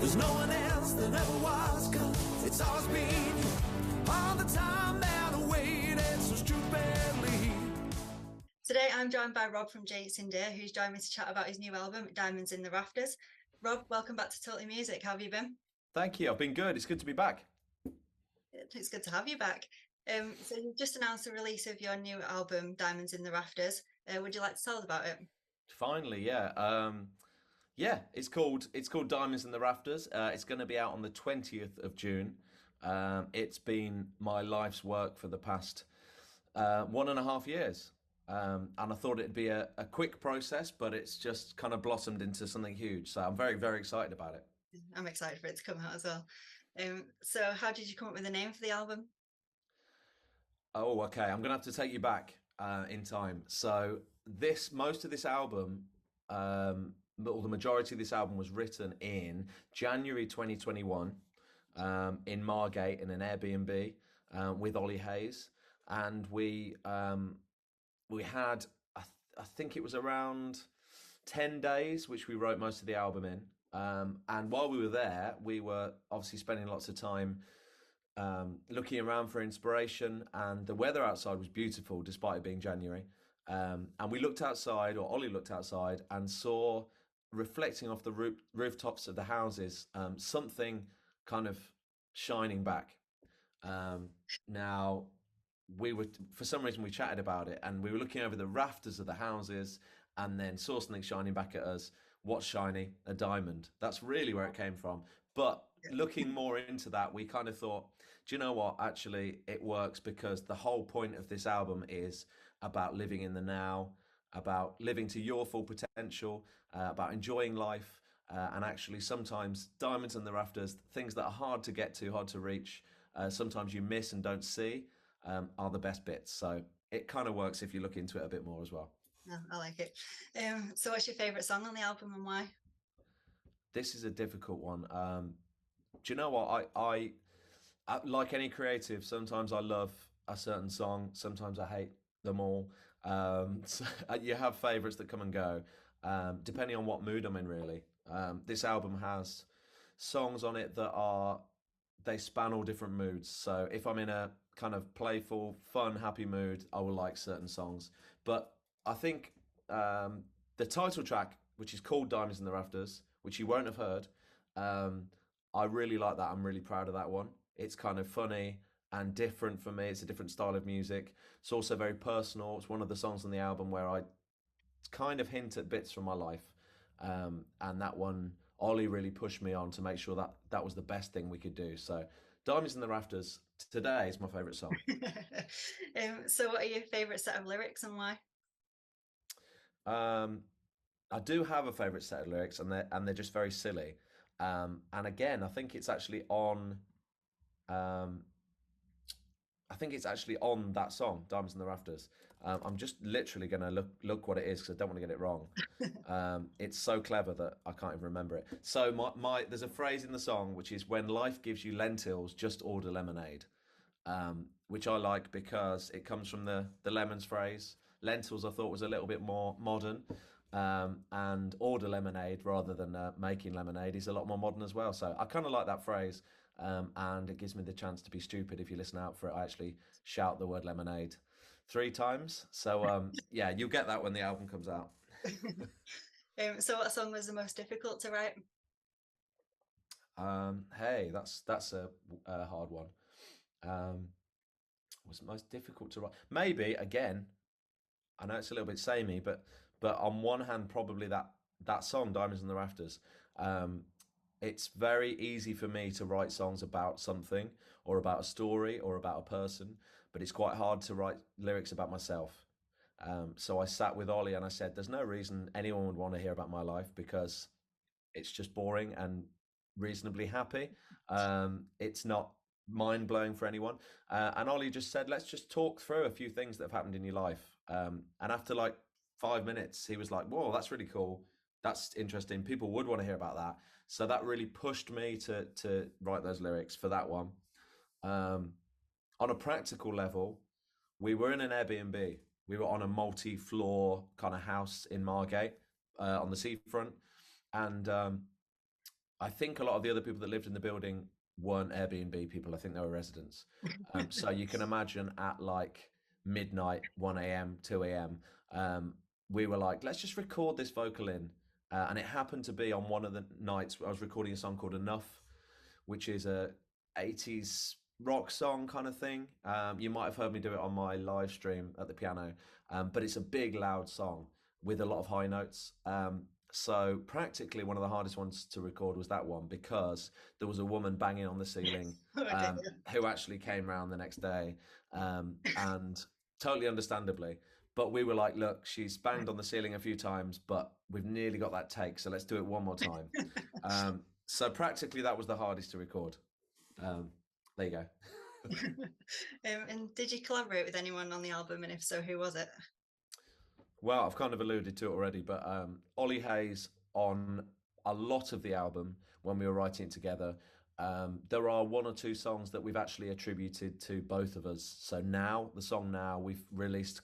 There's no one else that ever was, 'cause it's always been you. All the time that I waited so stupidly. Today I'm joined by Rob from Jake's India, who's joined me to chat about his new album, Diamonds in the Rafters. Rob, welcome back to Totally Music. How have you been? Thank you. I've been good. It's good to be back. It's good to have you back. So you've just announced the release of your new album, Diamonds in the Rafters. Would you like to tell us about it? Finally, yeah. It's called Diamonds in the Rafters. It's going to be out on the 20th of June. It's been my life's work for the past 1.5 years. And I thought it'd be a quick process, but it's just kind of blossomed into something huge. So I'm very, very excited about it. I'm excited for it to come out as well. So how did you come up with the name for the album? Oh, okay. I'm gonna have to take you back in time. So most of this album, or the majority of this album, was written in January 2021 in Margate in an Airbnb with Ollie Hayes, and we had I think it was around 10 days, which we wrote most of the album in. And while we were there, we were obviously spending lots of time looking around for inspiration, and the weather outside was beautiful despite it being January. And we looked outside, or Ollie looked outside, and saw reflecting off the rooftops of the houses something kind of shining back. Now, for some reason, we chatted about it, and we were looking over the rafters of the houses, and then saw something shining back at us. What's shiny? A diamond. That's really where it came from. But looking more into that, we kind of thought, do you know what? Actually, it works because the whole point of this album is about living in the now, about living to your full potential, about enjoying life, and actually sometimes diamonds in the rafters, things that are hard to get to, hard to reach, sometimes you miss and don't see, are the best bits. So it kind of works if you look into it a bit more as well. Yeah, I like it. So what's your favourite song on the album and why? This is a difficult one. Do you know what? I like any creative, sometimes I love a certain song, sometimes I hate them all. So you have favourites that come and go, depending on what mood I'm in, really. This album has songs on it they span all different moods. So if I'm in a kind of playful, fun, happy mood, I will like certain songs. But I think the title track, which is called Diamonds in the Rafters, which you won't have heard, I really like that. I'm really proud of that one. It's kind of funny and different for me. It's a different style of music. It's also very personal. It's one of the songs on the album where I kind of hint at bits from my life. And that one, Ollie really pushed me on to make sure that that was the best thing we could do. So Diamonds in the Rafters today is my favourite song. So what are your favourite set of lyrics and why? I do have a favourite set of lyrics, and they're just very silly. And again, I think it's actually on. I think it's actually on that song, "Diamonds in the Rafters." I'm just literally going to look what it is because I don't want to get it wrong. It's so clever that I can't even remember it. So there's a phrase in the song which is, "When life gives you lentils, just order lemonade," which I like because it comes from the lemons phrase. Lentils I thought was a little bit more modern, and order lemonade rather than making lemonade is a lot more modern as well. So I kind of like that phrase, and it gives me the chance to be stupid. If you listen out for it, I actually shout the word lemonade 3 times. So yeah, you'll get that when the album comes out. So what song was the most difficult to write? Hey, that's a hard one. Was it most difficult to write? Maybe again. I know it's a little bit samey, but on one hand, probably that song, "Diamonds in the Rafters." It's very easy for me to write songs about something, or about a story, or about a person, but it's quite hard to write lyrics about myself. So I sat with Ollie and I said, "There's no reason anyone would want to hear about my life because it's just boring and reasonably happy. It's not mind blowing for anyone." And Ollie just said, "Let's just talk through a few things that have happened in your life." And after like 5 minutes, he was like, "Whoa, that's really cool. That's interesting. People would want to hear about that." So that really pushed me to write those lyrics for that one. On a practical level, we were in an Airbnb. We were on a multi-floor kind of house in Margate on the seafront, and I think a lot of the other people that lived in the building weren't Airbnb people. I think they were residents. So you can imagine at like midnight, 1 a.m., 2 a.m., we were like, let's just record this vocal in. And it happened to be on one of the nights I was recording a song called Enough, which is a 80s rock song kind of thing. You might have heard me do it on my live stream at the piano, but it's a big, loud song with a lot of high notes. So practically one of the hardest ones to record was that one because there was a woman banging on the ceiling Oh dear. who actually came round the next day, and totally understandably. But we were like, look, she's banged on the ceiling a few times, but we've nearly got that take, so let's do it one more time. So practically that was the hardest to record. There you go. And did you collaborate with anyone on the album, and if so, who was it? Well, I've kind of alluded to it already, but Ollie Hayes on a lot of the album when we were writing it together. There are one or two songs that we've actually attributed to both of us. So now, the song now, we've released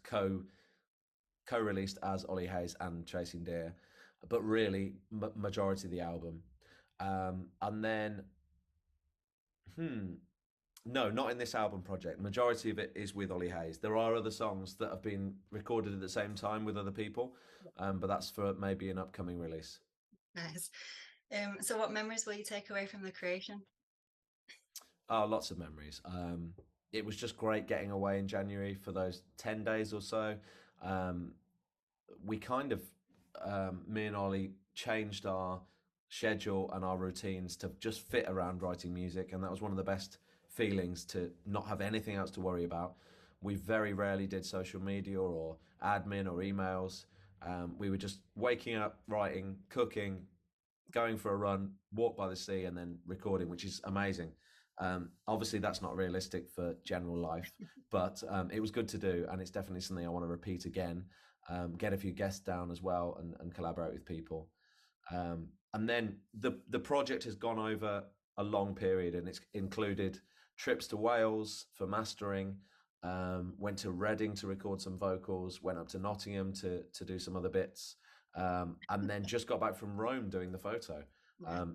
co-released as Ollie Hayes and Chasing Deer, but really majority of the album. And then, no, not in this album project. Majority of it is with Ollie Hayes. There are other songs that have been recorded at the same time with other people, but that's for maybe an upcoming release. Nice. So what memories will you take away from the creation? Oh, lots of memories. It was just great getting away in January for those 10 days or so. We kind of, me and Ollie changed our schedule and our routines to just fit around writing music. And that was one of the best feelings, to not have anything else to worry about. We very rarely did social media or admin or emails. We were just waking up, writing, cooking, going for a run, walk by the sea, and then recording, which is amazing. Obviously, that's not realistic for general life, but it was good to do, and it's definitely something I want to repeat again. Get a few guests down as well, and collaborate with people. And then the project has gone over a long period, and it's included trips to Wales for mastering. Went to Reading to record some vocals. Went up to Nottingham to do some other bits, and then just got back from Rome doing the photo.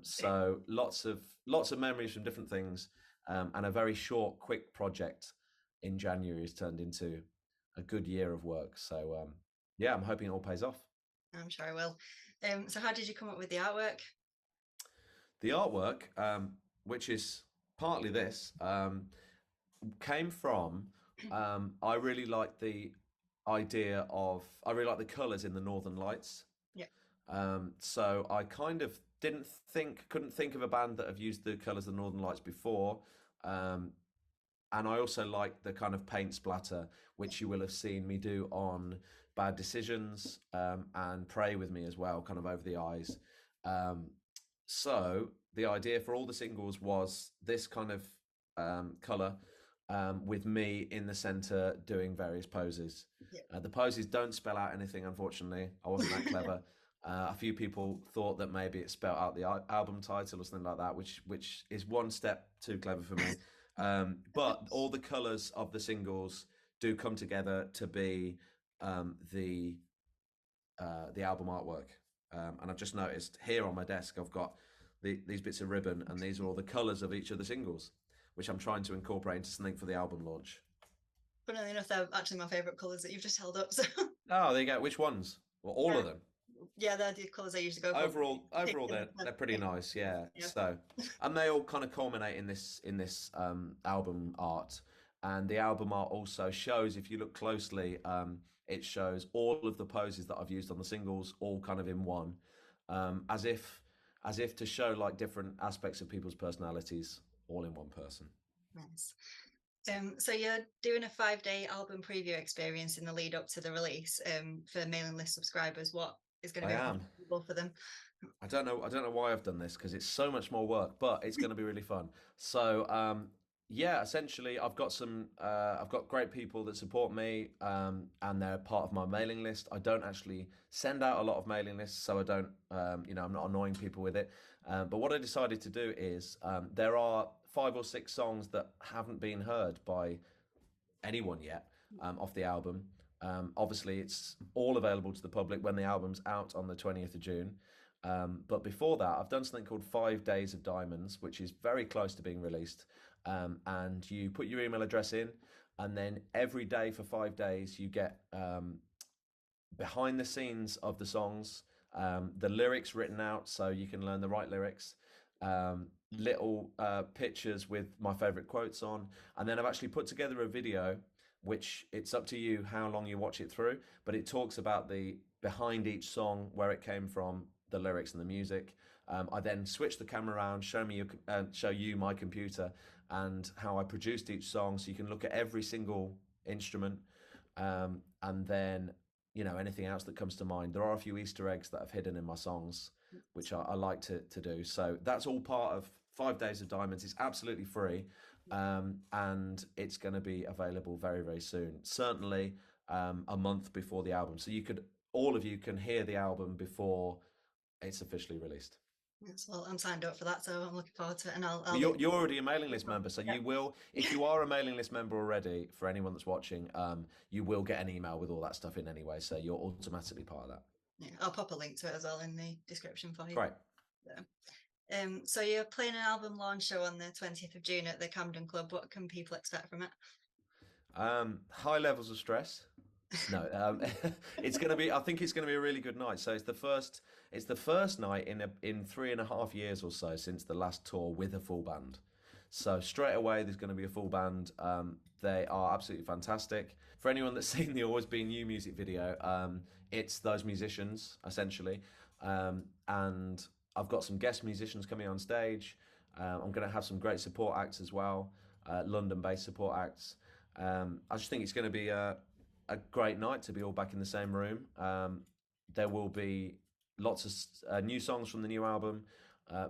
So lots of memories from different things, and a very short, quick project in January has turned into a good year of work. So yeah, I'm hoping it all pays off. I'm sure I will. So how did you come up with the artwork? The artwork, which is partly this, came from I really like the idea of I really like the colours in the Northern Lights. Yeah. So I kind of couldn't think of a band that have used the colours of the Northern Lights before. And I also like the kind of paint splatter, which you will have seen me do on Bad Decisions, and Pray With Me as well, kind of over the eyes. So the idea for all the singles was this kind of colour, with me in the centre doing various poses. Yeah. The poses don't spell out anything, unfortunately. I wasn't that clever. A few people thought that maybe it spelled out the album title or something like that, which is one step too clever for me. But all the colours of the singles do come together to be the album artwork. And I've just noticed here on my desk, I've got these bits of ribbon, and these are all the colours of each of the singles, which I'm trying to incorporate into something for the album launch. Funnily enough, they're actually my favourite colours that you've just held up. So Oh, there you go. Which ones? Well, all of them. yeah, they're the colours I usually go for. Overall, they're pretty nice. Yeah. So, and they all kind of culminate in this album art, and the album art also shows, if you look closely, it shows all of the poses that I've used on the singles, all kind of in one, as if to show like different aspects of people's personalities, all in one person. Nice. So you're doing a 5-day album preview experience in the lead up to the release, for mailing list subscribers. What is going to be available for them? I don't know why I've done this, because it's so much more work, but it's going to be really fun. So yeah, essentially I've got great people that support me, and they're part of my mailing list. I don't actually send out a lot of mailing lists, so I don't, I'm not annoying people with it. But what I decided to do is, there are 5 or 6 songs that haven't been heard by anyone yet, off the album. Obviously, it's all available to the public when the album's out on the 20th of June. But before that, I've done something called 5 Days of Diamonds, which is very close to being released. And you put your email address in, and then every day for 5 days, you get behind the scenes of the songs, the lyrics written out so you can learn the right lyrics, little pictures with my favorite quotes on, and then I've actually put together a video which it's up to you how long you watch it through, but it talks about the behind each song, where it came from, the lyrics and the music. I then switch the camera around, show you my computer and how I produced each song, so you can look at every single instrument, and then anything else that comes to mind. There are a few Easter eggs that I've hidden in my songs, which I like to do. So that's all part of 5 Days of Diamonds. It's absolutely free, and it's going to be available very, very soon. Certainly a month before the album, so all of you can hear the album before it's officially released. Yes, well, I'm signed up for that, so I'm looking forward to it. And I'll you're already a mailing list member, so you will, if you are a mailing list member already, for anyone that's watching, you will get an email with all that stuff in anyway, so you're automatically part of that. Yeah, I'll pop a link to it as well in the description for you. Great. So you're playing an album launch show on the 20th of June at the Camden Club. What can people expect from it? High levels of stress. No, it's going to be. I think it's going to be a really good night. So it's the first night in 3.5 years or so since the last tour with a full band. So straight away there's going to be a full band. They are absolutely fantastic. For anyone that's seen the Always Be New music video, it's those musicians essentially, and I've got some guest musicians coming on stage. I'm going to have some great support acts as well, London-based support acts. I just think it's going to be a great night to be all back in the same room. There will be lots of new songs from the new album,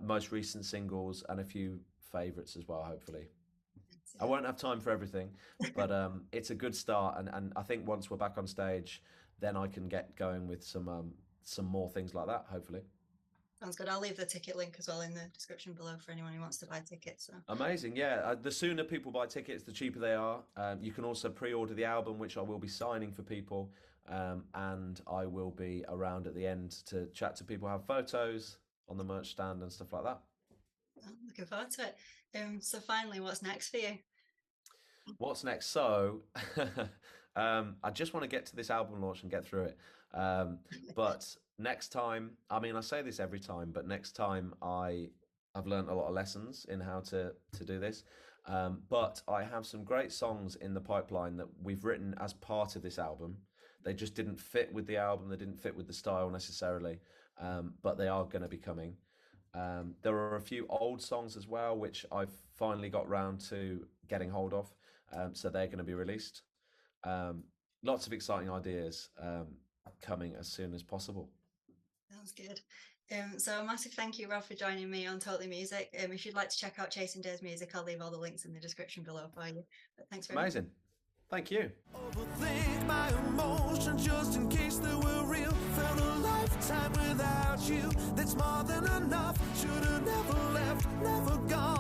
most recent singles, and a few favourites as well, hopefully. I won't have time for everything, but it's a good start, and I think once we're back on stage, then I can get going with some more things like that, hopefully. Sounds good. I'll leave the ticket link as well in the description below for anyone who wants to buy tickets. So. Amazing, yeah. The sooner people buy tickets, the cheaper they are. You can also pre-order the album, which I will be signing for people, and I will be around at the end to chat to people, have photos on the merch stand and stuff like that. I'm looking forward to it. So finally, what's next for you? What's next? So I just want to get to this album launch and get through it. But next time, I mean, I say this every time, but next time I've learned a lot of lessons in how to do this. But I have some great songs in the pipeline that we've written as part of this album. They just didn't fit with the album. They didn't fit with the style necessarily, but they are going to be coming. There are a few old songs as well, which I've finally got round to getting hold of. So they're going to be released. Lots of exciting ideas coming as soon as possible. Sounds good. So a massive thank you, Rob, for joining me on Totally Music. If you'd like to check out Chasing Days music, I'll leave all the links in the description below for you. But thanks very much. Amazing. Thank you. Overthink my emotions just in case they were real. Felt a lifetime without you. That's more than enough. Should've never left, never gone.